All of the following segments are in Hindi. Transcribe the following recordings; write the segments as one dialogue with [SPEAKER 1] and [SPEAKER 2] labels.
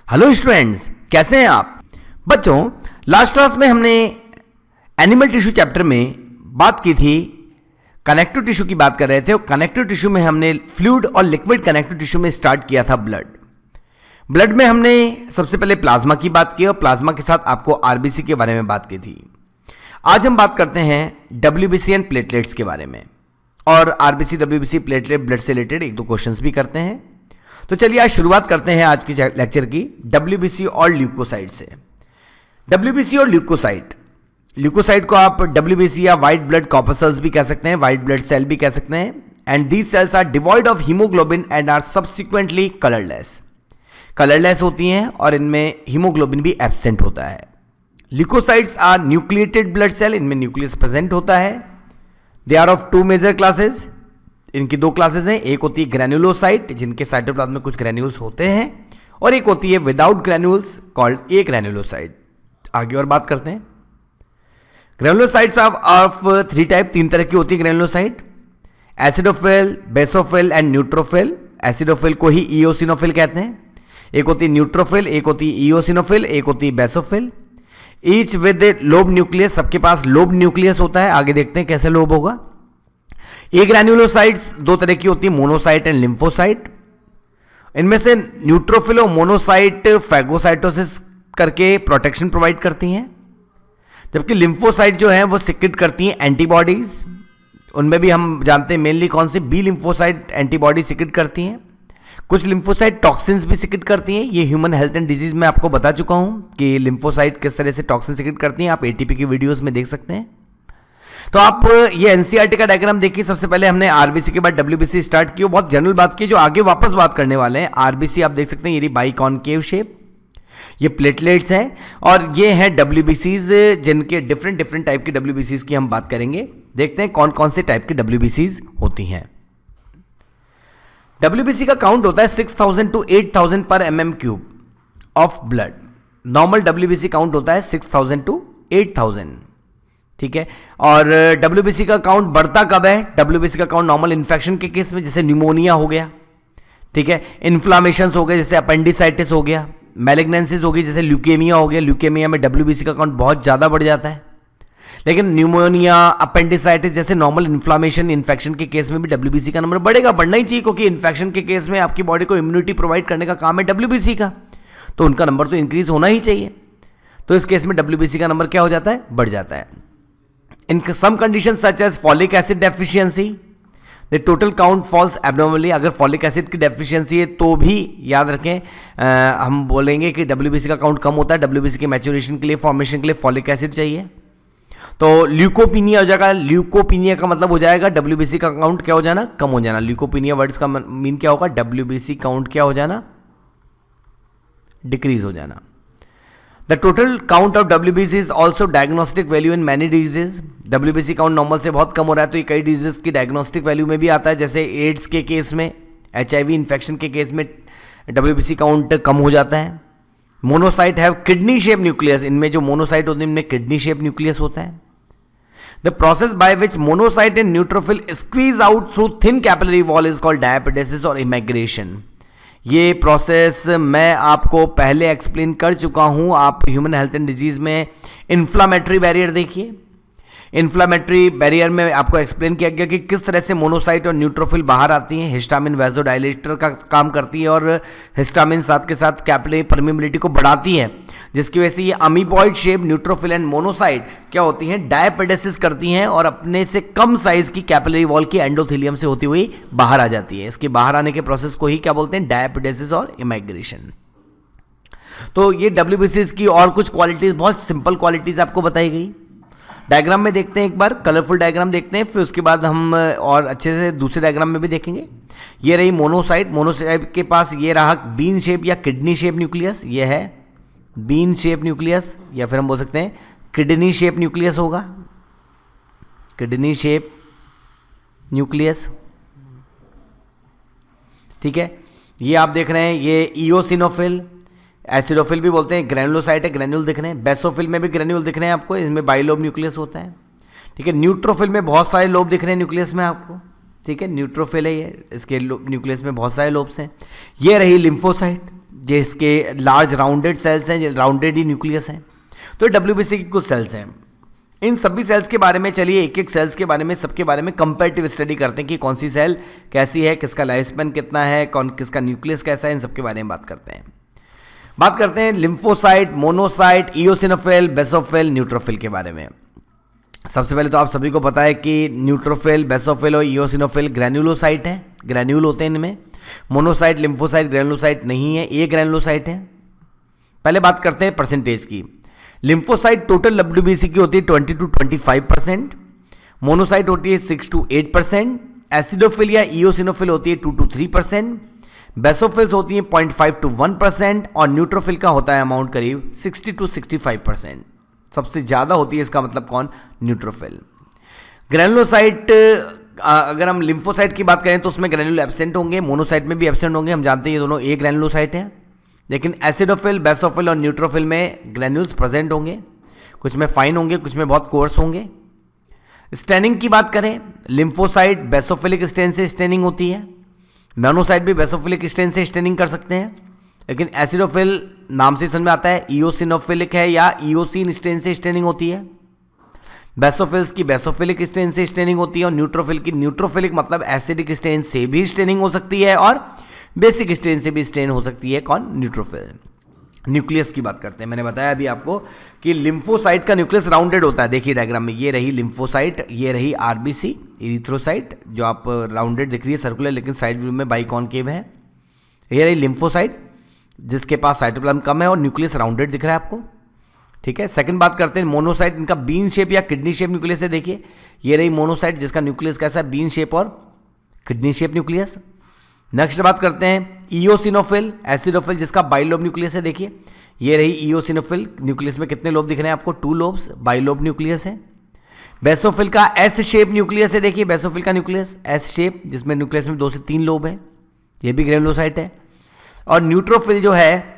[SPEAKER 1] हेलो स्टूडेंट्स, कैसे हैं आप बच्चों। लास्ट क्लास में हमने एनिमल टिश्यू चैप्टर में बात की थी, कनेक्टिव टिश्यू की बात कर रहे थे। और कनेक्टिव टिश्यू में हमने फ्लूइड और लिक्विड कनेक्टिव टिश्यू में स्टार्ट किया था ब्लड में हमने सबसे पहले प्लाज्मा की बात की और प्लाज्मा के साथ आपको आरबीसी के बारे में बात की थी। आज हम बात करते हैं डब्ल्यूबीसी एंड प्लेटलेट्स के बारे में, और आरबीसी डब्ल्यूबीसी प्लेटलेट ब्लड से रिलेटेड एक दो क्वेश्चंस भी करते हैं। तो चलिए आज शुरुआत करते हैं आज की लेक्चर की डब्ल्यूबीसी और ल्यूकोसाइट से। डब्ल्यूबीसी और ल्यूकोसाइट को आप डब्ल्यूबीसी या व्हाइट ब्लड कॉर्पसल्स भी कह सकते हैं, व्हाइट ब्लड सेल भी कह सकते हैं। And these cells are devoid of haemoglobin and are subsequently colourless होती हैं और इनमें हीमोग्लोबिन भी एब्सेंट होता है। Leucocytes are nucleated blood cell, इनमें न्यूक्लियस प्रेजेंट होता है। They are of two major classes, इनकी दो क्लासेस हैं। एक होती है ग्रैन्युलोसाइट, जिनके साइटोप्लाज्म में कुछ ग्रैन्यूल्स होते हैं, और एक होती है विदाउट ग्रैन्यूल्स कॉल्ड ए ग्रैन्युलोसाइट। आगे और बात करते हैं। ग्रैन्युलोसाइट्स ऑफ थ्री टाइप, तीन तरह की होती है granulocyte, acidophil, basophil and neutrophil. Acidophil को ही इओसिनोफिल कहते हैं। एक होती है न्यूट्रोफिल, एक होती है इओसिनोफिल, एक होती है basophil. Each with lobe nucleus, सबके पास लोब न्यूक्लियस होता है। आगे देखते हैं कैसे लोब होगा। ए ग्रैन्युलोसाइट्स दो तरह की होती है, मोनोसाइट एंड लिम्फोसाइट। इनमें से न्यूट्रोफिल और मोनोसाइट फैगोसाइटोसिस करके प्रोटेक्शन प्रोवाइड करती हैं, जबकि लिम्फोसाइट जो है वो सिक्रेट करती हैं एंटीबॉडीज। उनमें भी हम जानते हैं मेनली कौन सी, बी लिम्फोसाइट एंटीबॉडी सिक्रेट करती हैं। कुछ लिम्फोसाइट टॉक्सिन्स भी सिक्रेट करती हैं। ये ह्यूमन हेल्थ एंड डिजीज में आपको बता चुका हूं कि लिम्फोसाइट किस तरह से टॉक्सिन सिक्रेट करती हैं, आप एटीपी की वीडियोस में देख सकते हैं। तो आप ये एनसीईआरटी का डायग्राम देखिए। सबसे पहले हमने आरबीसी के बाद डब्ल्यूबीसी स्टार्ट की, बहुत जनरल बात की, जो आगे वापस बात करने वाले हैं। आरबीसी आप देख सकते हैं, ये बाइकॉनकेव शेप, ये प्लेटलेट्स हैं, और ये हैं डब्ल्यूबीसीज, जिनके डिफरेंट टाइप की डब्ल्यूबीसीज की हम बात करेंगे। देखते हैं कौन कौन से टाइप की डब्ल्यूबीसीज होती हैं। डब्ल्यूबीसी का काउंट होता है 6000 to 8000 पर mm³ of blood. Normal WBC count होता है 6000 to 8000, ठीक है। और डब्ल्यूबीसी का काउंट बढ़ता कब है? डब्ल्यूबीसी का काउंट नॉर्मल इन्फेक्शन के केस में, जैसे न्यूमोनिया हो गया, ठीक है, इन्फ्लामेशंस हो गए जैसे अपेंडिसाइटिस हो गया, मैलिग्नेंसीज हो गई जैसे ल्यूकेमिया हो गया। ल्यूकेमिया में डब्ल्यूबीसी का काउंट बहुत ज़्यादा बढ़ जाता है। लेकिन न्यूमोनिया, अपेंडिसाइटिस जैसे नॉर्मल इन्फ्लामेशन, इन्फेक्शन के केस में भी डब्ल्यूबीसी का नंबर बढ़ेगा, बढ़ना ही चाहिए, क्योंकि इन्फेक्शन के केस में आपकी बॉडी को इम्यूनिटी प्रोवाइड करने का काम है डब्ल्यूबीसी का, तो उनका नंबर तो इंक्रीज होना ही चाहिए। तो इस केस में डब्ल्यूबीसी का नंबर क्या हो जाता है? बढ़ जाता है। In some conditions such as folic acid deficiency the total count falls abnormally. अगर फॉलिक एसिड की डेफिशिएंसी है तो भी याद रखें, हम बोलेंगे कि डब्ल्यूबीसी का काउंट कम होता है। डब्ल्यूबीसी के मैच्योरेशन के लिए, फॉर्मेशन के लिए फॉलिक एसिड चाहिए। तो ल्यूकोपीनिया हो जाएगा। ल्यूकोपीनिया का मतलब हो जाएगा डब्ल्यूबीसी का काउंट क्या हो जाना? कम हो जाना। ल्यूकोपीनिया वर्ड्स का मीन क्या होगा? डब्ल्यूबीसी काउंट क्या हो जाना? डिक्रीज हो जाना। The total count of WBC is also diagnostic value in many diseases. WBC count normal से बहुत कम हो रहा है तो ये कई डिजीज की डायग्नोस्टिक वैल्यू में भी आता है, जैसे एड्स के केस में, HIV इन्फेक्शन के केस में डब्ल्यूबीसी काउंट कम हो जाता है। Monocyte have kidney shape nucleus, इनमें जो मोनोसाइट होते हैं इनमें किडनी शेप न्यूक्लियस होता है। The process by which monocyte and neutrophil squeeze out through thin capillary wall is called diapedesis और इमाइग्रेशन। ये प्रोसेस मैं आपको पहले एक्सप्लेन कर चुका हूं। आप ह्यूमन हेल्थ एंड डिजीज में इन्फ्लामेटरी बैरियर देखिए। इन्फ्लामेटरी बैरियर में आपको एक्सप्लेन किया गया कि किस तरह से मोनोसाइट और न्यूट्रोफिल बाहर आती हैं। हिस्टामिन वैसोडाइलेटर का काम करती है और हिस्टामिन साथ के साथ कैपिलरी परमिबिलिटी को बढ़ाती है, जिसकी वजह से ये amoeboid shape neutrophil and monocyte क्या होती हैं? डायपेडेसिस करती हैं और अपने से कम साइज की कैपिलरी वॉल की एंडोथेलियम से होती हुई बाहर आ जाती है। इसके बाहर आने के प्रोसेस को ही क्या बोलते हैं? डायपेडेसिस और इमाइग्रेशन। तो ये डब्ल्यूबीसीज की और कुछ क्वालिटीज, बहुत सिंपल क्वालिटीज आपको बताई गई। डायग्राम में देखते हैं, एक बार कलरफुल डायग्राम देखते हैं, फिर उसके बाद हम और अच्छे से दूसरे डायग्राम में भी देखेंगे। ये रही मोनोसाइट। मोनोसाइट के पास ये रहा बीन शेप या किडनी शेप न्यूक्लियस, ये है बीन शेप न्यूक्लियस, या फिर हम बोल सकते हैं किडनी शेप न्यूक्लियस होगा, किडनी शेप न्यूक्लियस, ठीक है। ये आप देख रहे हैं, ये इओसिनोफिल, एसिडोफिल भी बोलते हैं, ग्रैनुलोसाइट है, ग्रैन्यूल दिख रहे हैं। बेसोफिल में भी ग्रैन्यूल दिख रहे हैं आपको, इसमें बाइलोब न्यूक्लियस होता है, ठीक है। न्यूट्रोफिल में बहुत सारे लोब दिख रहे हैं न्यूक्लियस में आपको, ठीक है। न्यूट्रोफिल है ये, इसके न्यूक्लियस में बहुत सारे लोब्स हैं। ये रही लिम्फोसाइट, जिसके लार्ज राउंडेड सेल्स हैं, राउंडेड ही न्यूक्लियस हैं। तो WBC की कुछ सेल्स हैं। इन सभी सेल्स के बारे में चलिए एक एक सेल्स के बारे में, सबके बारे में कंपैरेटिव स्टडी करते हैं कि कौन सी सेल कैसी है, किसका लाइफ स्पैन कितना है, किसका न्यूक्लियस कैसा है, इन सबके बारे में बात करते हैं। बात करते हैं lymphocyte, monocyte, eosinophil, basophil, neutrophil के बारे में। सबसे पहले तो आप सभी को पता है कि न्यूट्रोफिल, बेसोफिल और इओसिनोफिल ग्रैन्युलोसाइट है, ग्रैन्यूल होते हैं इनमें। मोनोसाइट, लिम्फोसाइट ग्रैन्युलोसाइट नहीं है, ये ग्रैन्युलोसाइट है। पहले बात करते हैं परसेंटेज की। लिम्फोसाइट टोटल WBC की होती है 20 to 25%, मोनोसाइट होती है 6 to 8%, एसिडोफिल या इओसिनोफिल होती है 2 to 3%, बेसोफिल्स होती है 0.5 to 1% और न्यूट्रोफिल का होता है अमाउंट करीब 60 to 65%। सबसे ज़्यादा होती है, इसका मतलब कौन? न्यूट्रोफिल। ग्रैनुलोसाइट, अगर हम लिम्फोसाइट की बात करें तो उसमें ग्रैनुल एब्सेंट होंगे, मोनोसाइट में भी एब्सेंट होंगे, हम जानते हैं ये दोनों एक ग्रैनुलोसाइट हैं। लेकिन एसिडोफिल, बेसोफिल और न्यूट्रोफिल में ग्रैन्यूल्स प्रेजेंट होंगे, कुछ में फाइन होंगे, कुछ में बहुत कोर्स होंगे। स्टेनिंग की बात करें, लिम्फोसाइट बेसोफिलिक स्टेन से स्टेनिंग होती है, मोनोसाइट भी बेसोफिलिक स्टेन से स्टेनिंग कर सकते हैं। लेकिन एसिडोफिल नाम से समझ में आता है इओसिनोफिलिक है या इओसिन स्टेन से स्टेनिंग होती है। बेसोफिल्स की बेसोफिलिक स्टेन से स्टेनिंग होती है और न्यूट्रोफिल की न्यूट्रोफिलिक मतलब एसिडिक स्टेन से भी स्टेनिंग हो सकती है और बेसिक स्टेन से भी स्टेन हो सकती है। कौन? न्यूट्रोफिल। न्यूक्लियस की बात करते हैं। मैंने बताया अभी आपको कि लिम्फोसाइट का न्यूक्लियस राउंडेड होता है। देखिए डायग्राम में, ये रही लिम्फोसाइट, ये रही RBC इरिथ्रोसाइट जो आप राउंडेड दिख रही है सर्कुलर, लेकिन साइड व्यू में बाइकॉनकेव है। ये रही लिम्फोसाइट जिसके पास साइटोप्लाज्म कम है और न्यूक्लियस राउंडेड दिख रहा है आपको, ठीक है। सेकंड बात करते हैं मोनोसाइट, इनका बीन शेप या किडनी शेप न्यूक्लियस है। देखिए ये रही मोनोसाइट जिसका न्यूक्लियस कैसा है? बीन शेप और किडनी शेप न्यूक्लियस। नेक्स्ट बात करते हैं इओसिनोफिल, एसिडोफिल जिसका बाइलोब न्यूक्लियस है। देखिए ये रही इओसिनोफिल, न्यूक्लियस में कितने लोब दिख रहे हैं आपको? 2 लोब्स, बाइलोब न्यूक्लियस है। बेसोफिल का एस शेप न्यूक्लियस है। देखिए बेसोफिल का न्यूक्लियस एस शेप जिसमें न्यूक्लियस में 2 से 3 लोब है, ये भी ग्रैनुलोसाइट है। और न्यूट्रोफिल जो है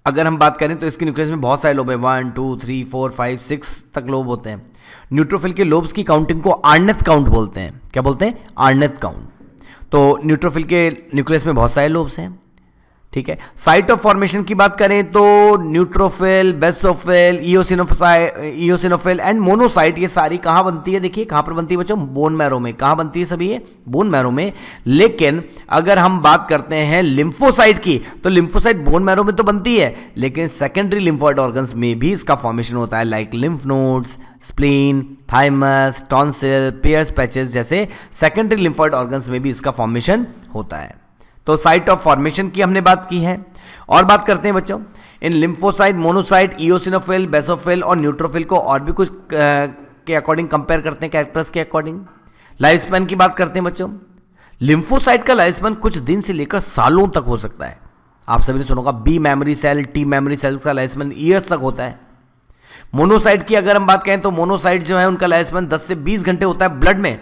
[SPEAKER 1] अगर हम बात करें तो इसके न्यूक्लियस में बहुत सारे लोब है, 1 2 3 4 5 6 तक लोब होते हैं। न्यूट्रोफिल के लोब्स की काउंटिंग को आर्नेथ काउंट बोलते हैं। क्या बोलते हैं? आर्नेथ काउंट। तो न्यूट्रोफिल के न्यूक्लियस में बहुत सारे लोब्स हैं, ठीक है। साइट ऑफ फॉर्मेशन की बात करें तो neutrophil, basophil, eosinophil and monocyte ये सारी कहाँ बनती है? देखिए कहाँ पर बनती है बच्चों? बोन मैरो में। कहाँ बनती है सभी? ये बोन मैरो में। लेकिन अगर हम बात करते हैं लिम्फोसाइट की तो लिम्फोसाइट बोन मैरो में तो बनती है, लेकिन सेकेंडरी लिम्फोइड ऑर्गन्स में भी इसका फॉर्मेशन होता है, like lymph nodes, spleen, thymus, tonsil, Peyer's patches जैसे सेकेंडरी लिम्फोइड ऑर्गन्स में भी इसका फॉर्मेशन होता है। तो साइट ऑफ फॉर्मेशन की हमने बात की है। और बात करते हैं बच्चों इन लिम्फोसाइट, मोनोसाइट, इओसिनोफिल, बेसोफिल और न्यूट्रोफिल को और भी कुछ के अकॉर्डिंग कंपेयर करते हैं, कैरेक्टर्स के अकॉर्डिंग। लाइफ स्पैन की बात करते हैं बच्चों। लिम्फोसाइट का लाइफ स्पैन कुछ दिन से लेकर सालों तक हो सकता है। आप सभी ने सुना होगा B memory cell, T memory cells का लाइफ स्पैन ईयर्स तक होता है। मोनोसाइट की अगर हम बात करें तो मोनोसाइट जो है उनका लाइफ स्पैन 10 से 20 घंटे होता है ब्लड में।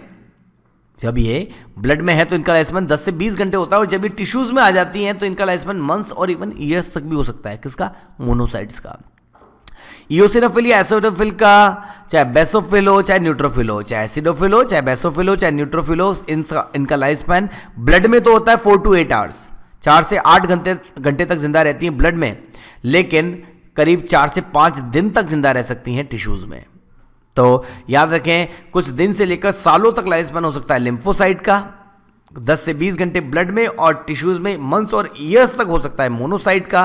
[SPEAKER 1] जब ये ब्लड में है तो इनका लाइफ स्पैन 10 से 20 घंटे होता है और जब ये टिश्यूज में आ जाती हैं तो इनका लाइफ स्पैन मंथ्स और इवन ईयर्स तक भी हो सकता है। किसका? मोनोसाइट्स का। इओसिनोफिल या एसिडोफिल का, चाहे बेसोफिल हो, चाहे न्यूट्रोफिल हो, चाहे एसिडोफिल हो, चाहे बेसोफिल हो, चाहे न्यूट्रोफिल हो, इनका लाइफ स्पैन ब्लड में तो होता है 4 to 8 आवर्स, 4 से 8 घंटे तक जिंदा रहती हैं ब्लड में, लेकिन करीब 4 से 5 दिन तक जिंदा रह सकती हैं टिश्यूज में। तो याद रखें कुछ दिन से लेकर सालों तक लाइफ स्पैन हो सकता है लिम्फोसाइट का, 10 से 20 घंटे ब्लड में, और टिश्यूज में मंथ्स और ईयर्स तक हो सकता है मोनोसाइट का,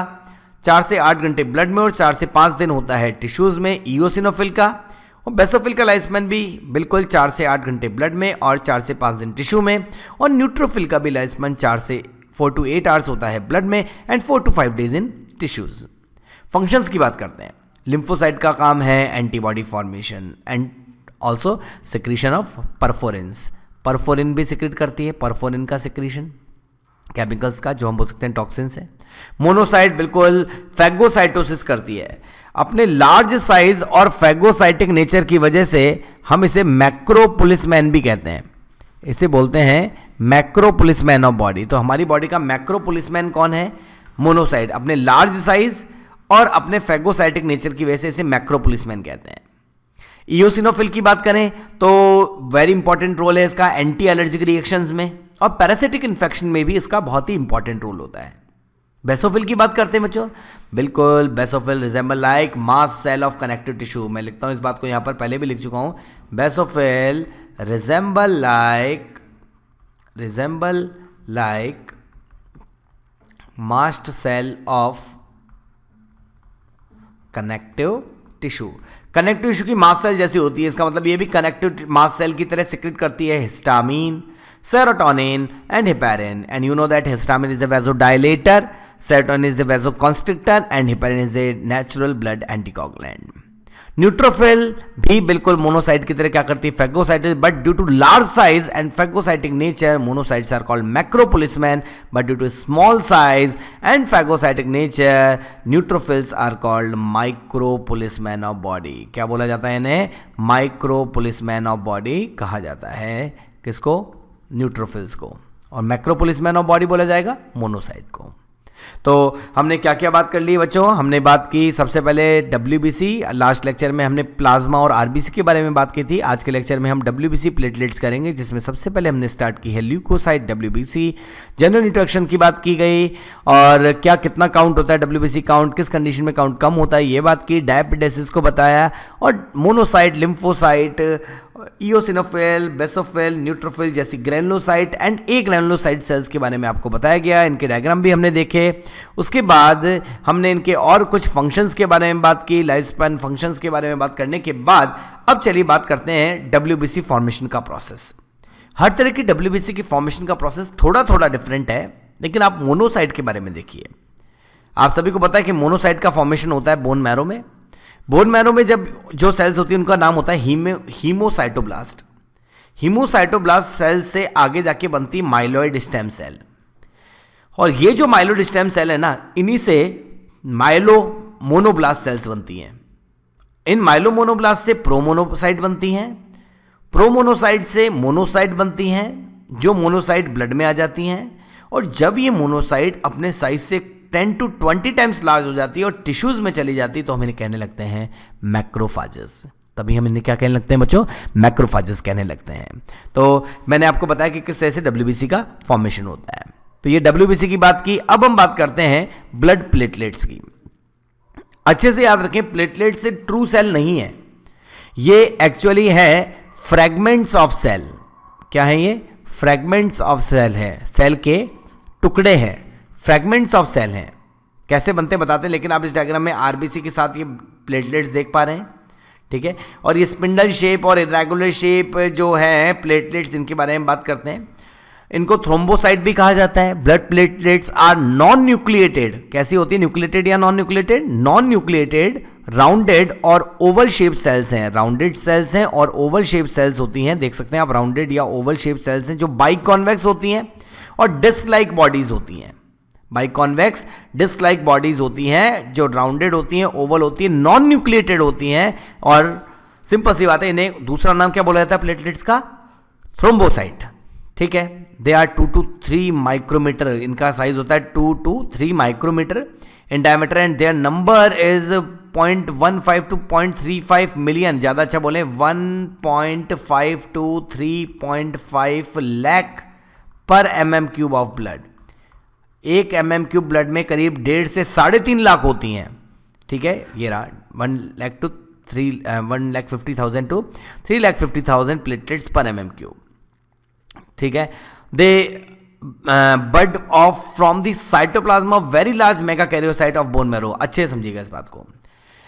[SPEAKER 1] 4 से 8 घंटे ब्लड में और 4 से 5 दिन होता है टिश्यूज में इओसिनोफिल का। और बेसोफिल का लाइफ स्पैन भी बिल्कुल 4 से 8 घंटे ब्लड में और 4 से 5 दिन टिश्यू में। और न्यूट्रोफिल का भी लाइफ स्पैन 4 to 8 आवर्स होता है ब्लड में and 4 to 5 days in tissues. Functions की बात करते हैं। लिम्फोसाइट का काम है antibody formation and also secretion of perforins. Perforin भी सिक्रीट करती है, परफोरिन का सिक्रीशन केमिकल्स का जो हम बोल सकते हैं टॉक्सिन्स है। मोनोसाइट बिल्कुल फैगोसाइटोसिस करती है। अपने लार्ज साइज और फैगोसाइटिक नेचर की वजह से हम इसे मैक्रो पुलिसमैन भी कहते हैं। इसे बोलते हैं मैक्रो पुलिसमैन ऑफ बॉडी। तो हमारी बॉडी का मैक्रो पुलिसमैन कौन है? मोनोसाइट। अपने लार्ज साइज और अपने फैगोसाइटिक नेचर की वजह से इसे मैक्रो पुलिसमैन कहते हैं। इओसिनोफिल की बात करें तो वेरी इंपॉर्टेंट रोल है इसका एंटी एलर्जिक रिएक्शंस में और पैरासिटिक इन्फेक्शन में भी इसका बहुत ही इंपॉर्टेंट रोल होता है। बेसोफिल की बात करते हैं बच्चों, बिल्कुल basophil resemble like mast cell of connective tissue. मैं लिखता हूं इस बात को यहां पर, पहले भी लिख चुका हूं, basophil resemble like mast cell of connective tissue. Connective tissue की मास्ट सेल जैसी होती है, इसका मतलब ये भी कनेक्टिव मास्ट सेल की तरह सिक्रेट करती है histamine, serotonin and heparin. And you know that histamine is a vasodilator, serotonin is a vasoconstrictor and heparin is a natural blood anticoagulant. Neutrophil भी बिल्कुल मोनोसाइट की तरह क्या करती है, phagocytic, but due to large size and phagocytic nature monocytes are called macropolicemen, but due to small size and phagocytic nature neutrophils are called micropolicemen of body. क्या बोला जाता है इन्हें, माइक्रोपोलिसमैन ऑफ बॉडी कहा जाता है, किसको, न्यूट्रोफिल्स को, और मैक्रोपोलिसमैन ऑफ बॉडी बोला जाएगा मोनोसाइट को। तो हमने क्या क्या बात कर ली बच्चों, हमने बात की सबसे पहले WBC, लास्ट लेक्चर में हमने प्लाज्मा और RBC के बारे में बात की थी। आज के लेक्चर में हम WBC प्लेटलेट्स करेंगे, जिसमें सबसे पहले हमने स्टार्ट की है ल्यूकोसाइट WBC, जनरल इंट्रोडक्शन की बात की गई, और क्या कितना काउंट होता है WBC काउंट, किस कंडीशन में काउंट कम होता है ये बात की, डायपिडेसिस को बताया, और monocyte, lymphocyte, eosinophil, basophil, neutrophil जैसी granulocyte and agranulocyte cells के बारे में आपको बताया गया, इनके डायग्राम भी हमने देखे। उसके बाद हमने इनके और कुछ फंक्शंस के बारे में बात की, लाइफ स्पैन फंक्शंस के बारे में बात करने के बाद अब चलिए बात करते हैं WBC फॉर्मेशन का प्रोसेस। हर तरह की WBC की फॉर्मेशन का प्रोसेस थोड़ा थोड़ा डिफरेंट है, लेकिन आप मोनोसाइट के बारे में देखिए। आप सभी को पता है कि मोनोसाइट का फॉर्मेशन होता है बोन मैरो में। बोन मैरो में जब जो सेल्स होती है उनका नाम होता है हीमोसाइटोब्लास्ट। हीमोसाइटोब्लास्ट सेल से आगे जाके बनती माइलॉइड स्टेम सेल, और ये जो माइलॉइड स्टेम सेल है ना, इन्हीं से माइलो मोनोब्लास्ट सेल्स बनती हैं। इन माइलो मोनोब्लास्ट से प्रोमोनोसाइट बनती हैं, प्रोमोनोसाइट से मोनोसाइट बनती हैं, जो मोनोसाइट ब्लड में आ जाती हैं, और जब ये मोनोसाइट अपने साइज से 10 to 20 टाइम्स लार्ज हो जाती है और टिश्यूज में चली जाती है, तो हम इन्हें कहने लगते हैं मैक्रोफाजेस। तभी हम इन्हें क्या कहने लगते हैं बच्चों, मैक्रोफाजेस कहने लगते हैं। तो मैंने आपको बताया कि किस तरह से WBC का फॉर्मेशन होता है। तो ये WBC की बात की। अब हम बात करते हैं ब्लड प्लेटलेट्स की। अच्छे से याद रखें, प्लेटलेट से ट्रू सेल नहीं है, ये एक्चुअली है फ्रैगमेंट्स ऑफ सेल। क्या है ये, फ्रैगमेंट्स ऑफ सेल है, सेल के टुकड़े हैं, फ्रैगमेंट्स ऑफ सेल हैं। कैसे बनते बताते हैं, लेकिन आप इस डायग्राम में RBC के साथ ये प्लेटलेट्स देख पा रहे हैं, ठीक है। और ये स्पिंडल शेप और इरेगुलर शेप जो है प्लेटलेट्स, इनके बारे में बात करते हैं। इनको थ्रोम्बोसाइट भी कहा जाता है। Blood platelets are non nucleated. कैसी होती है, न्यूक्लिएटेड या non nucleated, non nucleated, rounded और ओवल शेप्ड सेल्स हैं। राउंडेड सेल्स हैं और ओवल शेप्ड सेल्स होती हैं, देख सकते हैं आप, राउंडेड या ओवल शेप्ड सेल्स हैं, जो बाइकॉन्वेक्स होती हैं और डिस्क लाइक बॉडीज होती हैं। बाइकॉन्वेक्स डिस्क लाइक बॉडीज होती हैं, जो राउंडेड होती हैं, ओवल होती हैं, नॉन न्यूक्लिएटेड होती हैं, और सिंपल सी बात है, इन्हें दूसरा नाम क्या बोला जाता है प्लेटलेट्स का, थ्रोम्बोसाइट, ठीक है। दे आर 2 to 3 माइक्रोमीटर, इनका साइज होता है 2 to 3 micrometer in diameter, and their number is 0.15 to 0.35 million, ज़्यादा अच्छा बोले 1.5 to 3.5 लाख पर mm³ of blood. 1 mm³ blood में करीब 1.5 से 3.5 लाख होती हैं, ठीक है। ये रहा 1,50,000 to 3,50,000 प्लेटलेट्स पर mm³, ठीक है। They bud off from the cytoplasm of very large megakaryocyte of bone marrow. अच्छे से समझिएगा इस बात को।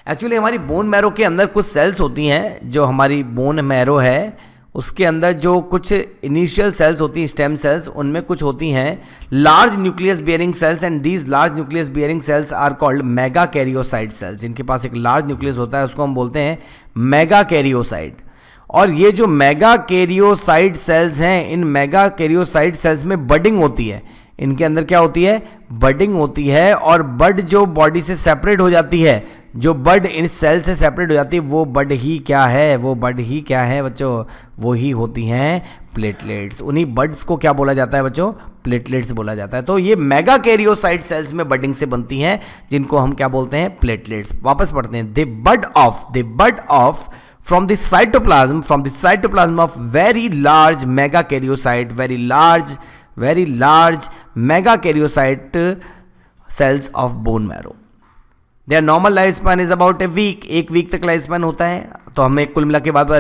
[SPEAKER 1] एक्चुअली हमारी बोन मैरो के अंदर कुछ सेल्स होती हैं, जो हमारी बोन मैरो है उसके अंदर जो कुछ इनिशियल सेल्स होती हैं, स्टेम सेल्स, उनमें कुछ होती हैं large nucleus bearing cells, and these large nucleus bearing cells are called megakaryocyte cells. इनके पास एक लार्ज न्यूक्लियस होता है, उसको हम बोलते हैं मेगा कैरियोसाइट। और ये जो मेगा कैरियोसाइट सेल्स हैं, इन मेगा कैरियोसाइट सेल्स में बडिंग होती है। इनके अंदर क्या होती है, बडिंग होती है, और बड जो बॉडी से सेपरेट हो जाती है, जो बड इन सेल से सेपरेट हो जाती है, वो बड ही क्या है, वो बड ही क्या है बच्चों, वो ही होती हैं प्लेटलेट्स। उन्हीं बड्स को क्या बोला जाता है बच्चों, प्लेटलेट्स बोला जाता है। तो ये मेगा कैरियोसाइट सेल्स में बडिंग से बनती हैं, जिनको हम क्या बोलते हैं, प्लेटलेट्स। वापस पढ़ते हैं, दे bud of from the cytoplasm of very large megakaryocyte, very large megakaryocyte cells of bone marrow. Their normal lifespan is about a week. एक वीक तक लाइफ स्पैन होता है. तो हमें कुल मिला के बाद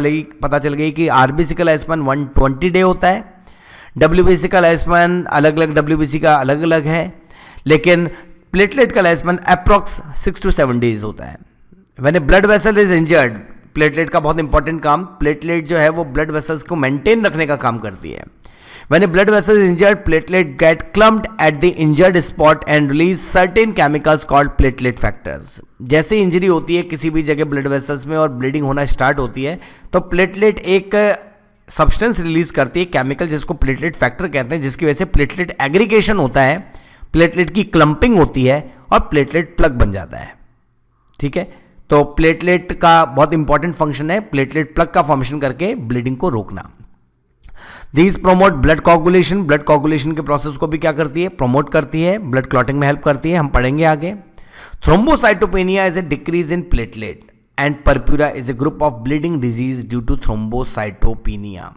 [SPEAKER 1] पता चल गई कि आरबीसी का लाइफ स्पैन 120 डे होता है. डब्ल्यूबीसी का लाइफ स्पैन अलग अलग, डब्ल्यूबीसी का अलग अलग है, लेकिन प्लेटलेट का life span approx 6 to 7 days होता है. When A blood vessel is injured, platelet का बहुत इंपॉर्टेंट काम, प्लेटलेट जो है वो ब्लड वेसल्स को मेंटेन रखने का काम करती है. When a blood vessel is injured, platelet get clumped at the injured spot and release certain chemicals called platelet factors. जैसे इंजरी होती है किसी भी जगह ब्लड वेसल्स में और ब्लीडिंग होना स्टार्ट होती है, तो प्लेटलेट एक सब्सटेंस रिलीज करती है, केमिकल, जिसको प्लेटलेट फैक्टर कहते हैं, जिसकी वजह से प्लेटलेट एग्रीगेशन होता है, प्लेटलेट की क्लम्पिंग होती है और प्लेटलेट प्लग बन जाता है. ठीक है, तो प्लेटलेट का बहुत इंपॉर्टेंट फंक्शन है प्लेटलेट प्लग का फॉर्मेशन करके ब्लीडिंग को रोकना. These promote blood coagulation. Blood coagulation के प्रोसेस को भी क्या करती है, प्रोमोट करती है, ब्लड क्लॉटिंग में हेल्प करती है, हम पढ़ेंगे आगे. Thrombocytopenia is a decrease in platelet and purpura is a group of bleeding disease due to thrombocytopenia.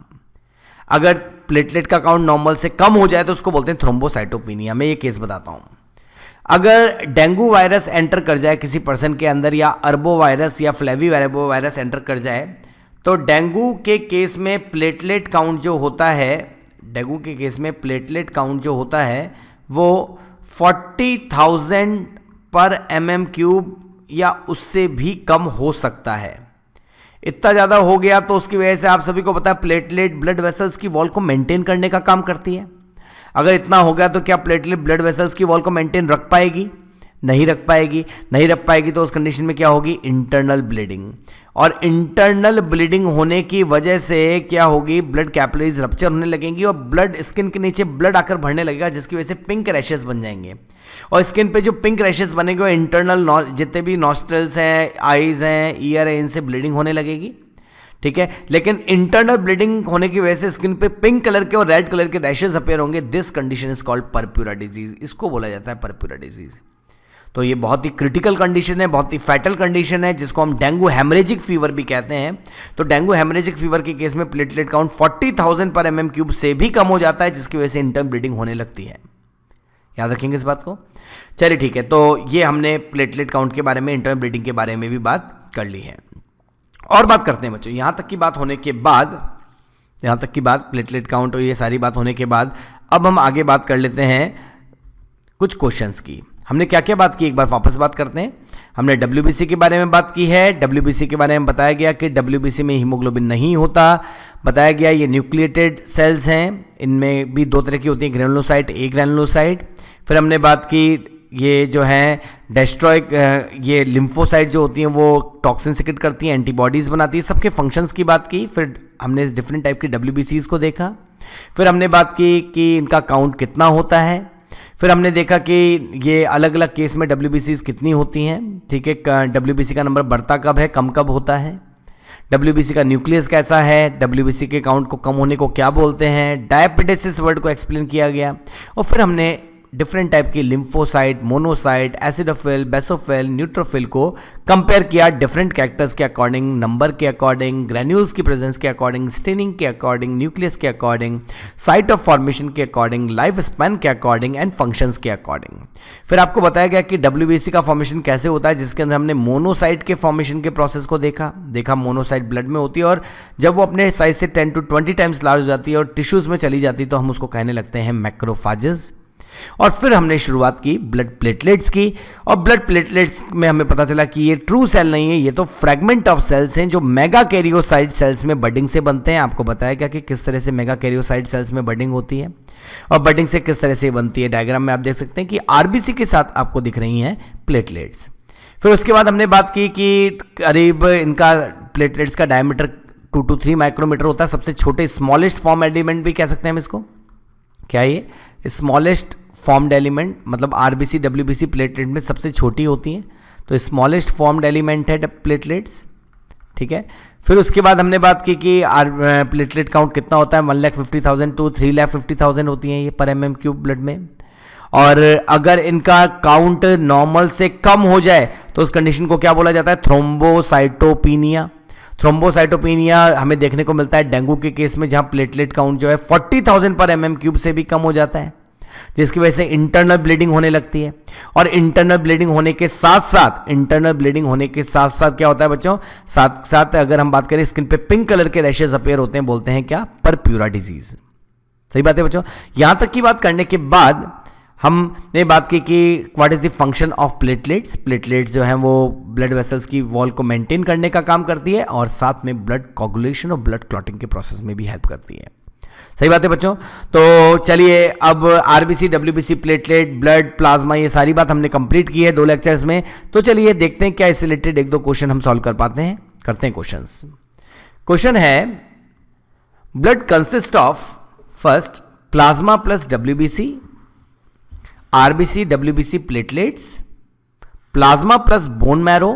[SPEAKER 1] अगर प्लेटलेट का काउंट नॉर्मल से कम हो जाए तो उसको बोलते हैं थ्रोम्बोसाइटोपिनिया. मैं ये केस बताता हूं. अगर डेंगू वायरस एंटर कर जाए किसी पर्सन के अंदर, या अर्बो वायरस या फ्लेवी वायरस एंटर कर जाए, तो डेंगू के केस में प्लेटलेट काउंट जो होता है, डेंगू के केस में प्लेटलेट काउंट जो होता है वो 40,000 पर mm³ या उससे भी कम हो सकता है. इतना ज़्यादा हो गया तो उसकी वजह से आप सभी को पता है प्लेटलेट ब्लड वेसल्स की वॉल को मेंटेन करने का काम करती है. अगर इतना हो गया तो क्या प्लेटलेट ब्लड वेसल्स की वॉल को मेंटेन रख पाएगी? नहीं रख पाएगी. नहीं रख पाएगी तो उस कंडीशन में क्या होगी, इंटरनल ब्लीडिंग. और इंटरनल ब्लीडिंग होने की वजह से क्या होगी, ब्लड कैपिलरीज रप्चर होने लगेंगी और ब्लड स्किन के नीचे ब्लड आकर भरने लगेगा, जिसकी वजह से पिंक रैशेस बन जाएंगे. और स्किन पे जो पिंक रैशेस बनेंगे वो इंटरनल जितने भी नॉस्ट्रल्स हैं, आईज हैं, ईयर है, इनसे ब्लीडिंग होने लगेगी. ठीक है, लेकिन इंटरनल ब्लीडिंग होने की वजह से स्किन पे पिंक कलर के और रेड कलर के रैशेस अपेयर होंगे. This condition is called purpura disease. इसको बोला जाता है परप्यूरा डिजीज. तो ये बहुत ही क्रिटिकल कंडीशन है, बहुत ही फैटल कंडीशन है, जिसको हम डेंगू हेमरेजिक फीवर भी कहते हैं. तो डेंगू हेमरेजिक फीवर के केस में प्लेटलेट काउंट 40,000 पर mm³ से भी कम हो जाता है, जिसकी वजह से इंटरनल ब्लीडिंग होने लगती है. याद रखेंगे इस बात को. चलिए ठीक है, तो ये हमने प्लेटलेट काउंट के बारे में, इंटरनल ब्लीडिंग के बारे में भी बात कर ली है. और बात करते हैं बच्चों. यहाँ तक की बात होने के बाद, यहाँ तक की बात प्लेटलेट काउंट और ये सारी बात होने के बाद, अब हम आगे बात कर लेते हैं कुछ क्वेश्चंस की. हमने क्या क्या बात की, एक बार वापस बात करते हैं. हमने डब्ल्यूबीसी के बारे में बात की है. डब्ल्यूबीसी के बारे में बताया गया कि डब्ल्यूबीसी में हीमोग्लोबिन नहीं होता. बताया गया ये न्यूक्लिएटेड सेल्स हैं, इनमें भी दो तरह की होती हैं, ग्रेनुलोसाइट, ए ग्रेनुलोसाइट. फिर हमने बात की ये जो है डेस्ट्रॉय, ये लिम्फोसाइट जो होती हैं वो टॉक्सिन सिक्रेट करती हैं, एंटीबॉडीज़ बनाती है, सबके फंक्शंस की बात की. फिर हमने डिफरेंट टाइप की डब्ल्यूबीसीज़ को देखा. फिर हमने बात की कि इनका काउंट कितना होता है. फिर हमने देखा कि ये अलग अलग केस में डब्ल्यूबीसीज़ कितनी होती हैं. ठीक है, डब्ल्यूबीसी का नंबर बढ़ता कब है, कम कब होता है, डब्ल्यूबीसी का न्यूक्लियस कैसा है, डब्ल्यूबीसी के काउंट को कम होने को क्या बोलते हैं, डायबिटिस वर्ड को एक्सप्लेन किया गया. और फिर हमने डिफरेंट टाइप की lymphocyte, monocyte, acidophil, basophil, neutrophil को कंपेयर किया डिफरेंट कैरेक्टर्स के अकॉर्डिंग, नंबर के अकॉर्डिंग, ग्रेन्यूल्स की प्रेजेंस के अकॉर्डिंग, स्टेनिंग के अकॉर्डिंग, न्यूक्लियस के अकॉर्डिंग, साइट ऑफ फॉर्मेशन के अकॉर्डिंग, लाइफ स्पैन के अकॉर्डिंग एंड फंक्शंस के अकॉर्डिंग. फिर आपको बताया गया कि डब्ल्यूबीसी का फॉर्मेशन कैसे होता है, जिसके अंदर हमने मोनोसाइट के फॉर्मेशन के प्रोसेस को देखा मोनोसाइट ब्लड में होती है और जब वो अपने साइज से 10 to 20 टाइम्स लार्ज हो जाती है और टिश्यूज में चली जाती है तो हम उसको कहने लगते हैं मैक्रोफाजेस. और फिर हमने शुरुआत की ब्लड प्लेटलेट्स की, और ब्लड प्लेटलेट्स में हमें पता चला कि ये ट्रू सेल नहीं है, ये तो फ्रेगमेंट ऑफ सेल्स हैं जो मेगा कैरियोसाइट सेल्स में बडिंग से बनते हैं. आपको बताया गया कि किस तरह से मेगा कैरियोसाइट सेल्स में बडिंग होती है और बडिंग से किस तरह से बनती है. डायग्राम में आप देख सकते हैं कि आरबीसी के साथ आपको दिख रही हैं प्लेटलेट्स. फिर उसके बाद हमने बात की कि करीब इनका प्लेटलेट्स का डायमीटर 2 to 3 माइक्रोमीटर होता है. सबसे छोटे स्मॉलेस्ट फॉर्म एलिमेंट भी कह सकते हैं हम इसको. क्या ये स्मॉलेस्ट फॉर्म्ड एलिमेंट, मतलब आरबीसी डब्ल्यूबीसी प्लेटलेट में सबसे छोटी होती हैं, तो स्मॉलेस्ट फॉर्म्ड एलिमेंट है प्लेटलेट्स. ठीक है, फिर उसके बाद हमने बात की कि प्लेटलेट काउंट कितना होता है, 1,50,000 to 3,50,000 होती हैं ये पर mm³ ब्लड में. और अगर इनका काउंट नॉर्मल से कम हो जाए तो उस कंडीशन को क्या बोला जाता है, थ्रोम्बोसाइटोपिनिया. थ्रोम्बोसाइटोपिनिया हमें देखने को मिलता है डेंगू के केस में, जहां प्लेटलेट काउंट जो है 40,000 पर mm³ से भी कम हो जाता है. जिसकी वजह से इंटरनल ब्लीडिंग होने लगती है। और इंटरनल ब्लीडिंग होने के साथ साथ क्या होता है बच्चों, साथ साथ अगर हम बात करें स्किन पे पिंक कलर के रैशेस अपीयर होते हैं, बोलते हैं क्या, परप्यूरा डिजीज। सही बात है बच्चों। यहां तक की बात करने के बाद हमने बात की कि what is the function of platelets. Platelets जो हैं वो ब्लड वेसल्स की वॉल को मेंटेन करने का काम करती है और साथ में ब्लड कोगुलेशन और ब्लड क्लॉटिंग के प्रोसेस में भी हेल्प करती है। सही बात है बच्चों। तो चलिए अब RBC, WBC, platelet, blood, plasma, ये सारी बात हमने कंप्लीट की है 2 लेक्चर्स में। तो चलिए देखते हैं क्या इससे रिलेटेड 1-2 क्वेश्चन हम सॉल्व कर पाते हैं। करते हैं क्वेश्चंस। क्वेश्चन है blood consist of first plasma plus WBC, RBC WBC platelets, plasma plus bone marrow,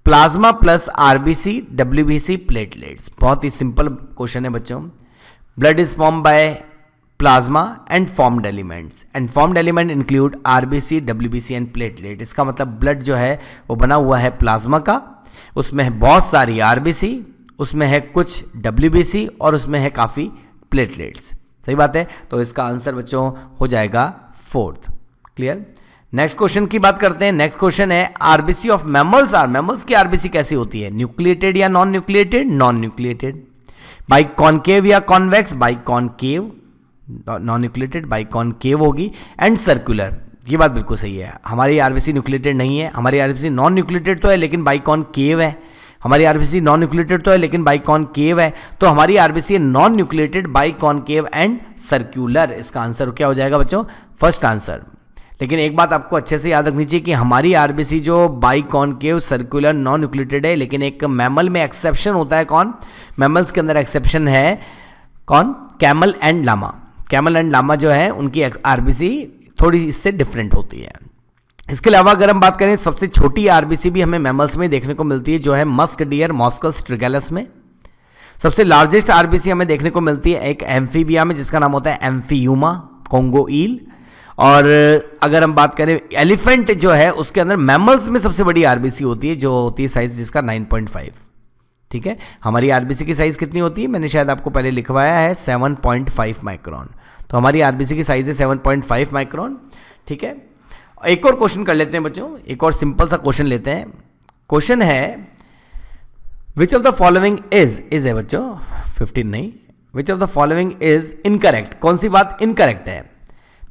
[SPEAKER 1] plasma plus RBC WBC platelets. बहुत ही सिंपल क्वेश्चन है बच्चों। Blood is form by plasma and formed elements, and formed element include RBC, WBC and platelet. इसका मतलब ब्लड जो है वो बना हुआ है प्लाज्मा का, उसमें है बहुत सारी आरबीसी, उसमें है कुछ डब्ल्यूबीसी और उसमें है काफ़ी प्लेटलेट्स। सही बात है। तो इसका आंसर बच्चों हो जाएगा 4th। क्लियर। नेक्स्ट क्वेश्चन की बात करते हैं। नेक्स्ट क्वेश्चन है RBC of mammals are. Mammals की आरबीसी कैसी होती है, न्यूक्लिएटेड या non nucleated, non nucleated, biconcave या convex, biconcave, non nucleated biconcave होगी, एंड सर्कुलर। ये बात बिल्कुल सही है। हमारी आरबीसी न्यूक्लिएटेड नहीं है, हमारी आरबीसी नॉन न्यूक्लिएटेड तो है लेकिन बाई कॉनकेव है। हमारी आरबीसी नॉन न्यूक्लिएटेड तो है लेकिन बाई कॉनकेव है। तो हमारी RBC non nucleated, by concave and circular. इसका आंसर क्या हो जाएगा बच्चों, फर्स्ट आंसर। लेकिन एक बात आपको अच्छे से याद रखनी चाहिए कि हमारी आरबीसी जो by concave, circular, non nucleated है, लेकिन एक मैमल में एक्सेप्शन होता है। कौन? मैमल्स के अंदर एक्सेप्शन है कौन? Camel and llama. Camel and llama जो है उनकी आरबीसी थोड़ी इससे डिफरेंट होती है। इसके अलावा अगर हम बात करें सबसे छोटी आरबीसी भी हमें मैमल्स में देखने को मिलती है, जो है मस्क डियर, मॉस्कस ट्रिगेलस में। सबसे लार्जेस्ट आरबीसी हमें देखने को मिलती है एक एम्फीबिया में जिसका नाम होता है एम्फीयूमा, कोंगो ईल। और अगर हम बात करें एलिफेंट जो है उसके अंदर मैमल्स में सबसे बड़ी आरबीसी होती है, जो होती है साइज जिसका 9.5। ठीक है। हमारी आरबीसी की साइज कितनी होती है, मैंने शायद आपको पहले लिखवाया है 7.5 माइक्रोन। तो हमारी आरबीसी की साइज है 7.5 माइक्रोन। ठीक है। एक और क्वेश्चन कर लेते हैं बच्चों, एक और सिंपल सा क्वेश्चन लेते हैं। क्वेश्चन है which of the following is है बच्चों, 15 नहीं, which of the following is incorrect. कौन सी बात इनकरेक्ट है?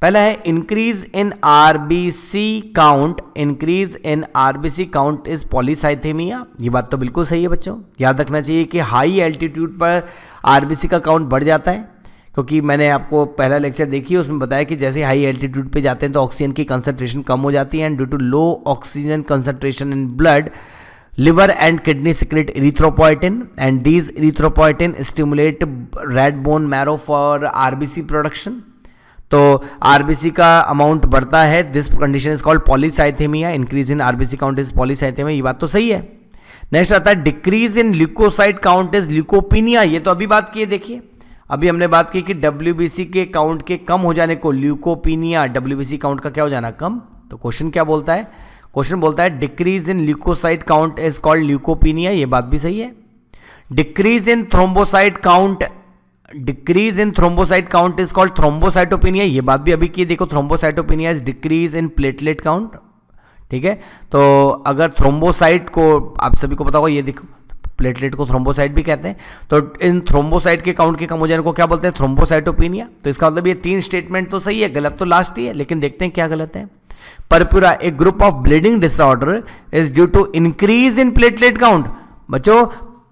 [SPEAKER 1] पहला है increase in RBC count, increase in RBC count is polycythemia. ये बात तो बिल्कुल सही है बच्चों। याद रखना चाहिए कि हाई एल्टीट्यूड पर आरबीसी का काउंट बढ़ जाता है, क्योंकि मैंने आपको पहला लेक्चर देखी उसमें बताया कि जैसे हाई एल्टीट्यूड पे जाते हैं तो ऑक्सीजन की कंसंट्रेशन कम हो जाती है, and due to low oxygen concentration in blood, liver and kidney secrete erythropoietin, and these erythropoietin stimulate red bone marrow for RBC production. तो आरबीसी का अमाउंट बढ़ता है, this condition is called polycythemia. Increase in RBC count is polycythemia. ये बात तो सही है। नेक्स्ट आता है decrease in leucocyte count is leucopenia. ये तो अभी बात की है, देखिए अभी हमने बात की कि डब्ल्यूबीसी के काउंट के कम हो जाने को ल्यूकोपिनिया, डब्ल्यूबीसी काउंट का क्या हो जाना, कम। तो क्वेश्चन क्या बोलता है? क्वेश्चन बोलता है decrease in leucocyte count is called leucopenia. ये बात भी सही है। Decrease in thrombocyte count, decrease in thrombocyte count is called thrombocytopenia. ये बात भी अभी की, देखो thrombocytopenia is decrease in platelet count. ठीक है। तो अगर थ्रोम्बोसाइट को आप सभी को पता होगा, ये देखो प्लेटलेट को थ्रोम्बोसाइट भी कहते हैं। तो इन थ्रोम्बोसाइट के काउंट के कम हो जाने को क्या बोलते हैं? थ्रोम्बोसाइटोपिनिया। तो इसका मतलब ये 3 स्टेटमेंट तो सही है, गलत तो लास्ट ही है, लेकिन देखते हैं क्या गलत है। Purpura a group of bleeding disorder is due to increase in platelet count. बच्चों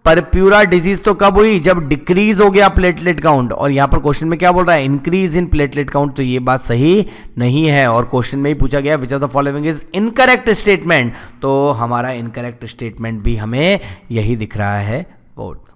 [SPEAKER 1] परप्यूरा डिजीज तो कब हुई? जब डिक्रीज हो गया प्लेटलेट काउंट। और यहां पर क्वेश्चन में क्या बोल रहा है? Increase in platelet count. तो ये बात सही नहीं है। और क्वेश्चन में ही पूछा गया which of the following is incorrect statement. तो हमारा इनकरेक्ट स्टेटमेंट भी हमें यही दिख रहा है, फोर्थ।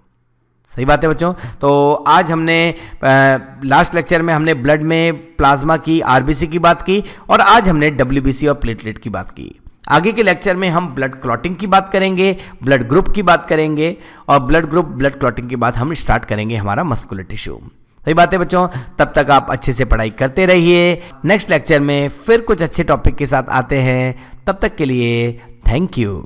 [SPEAKER 1] सही बात है बच्चों। तो आज हमने लास्ट लेक्चर में हमने ब्लड में प्लाज्मा की, आरबीसी की बात की, और आज हमने डब्ल्यूबीसी और प्लेटलेट की बात की। आगे के लेक्चर में हम ब्लड क्लॉटिंग की बात करेंगे, ब्लड ग्रुप की बात करेंगे, और ब्लड ग्रुप ब्लड क्लॉटिंग के बाद हम स्टार्ट करेंगे हमारा मस्कुलर टिश्यू। सही बात है बच्चों। तब तक आप अच्छे से पढ़ाई करते रहिए। नेक्स्ट लेक्चर में फिर कुछ अच्छे टॉपिक के साथ आते हैं। तब तक के लिए थैंक यू।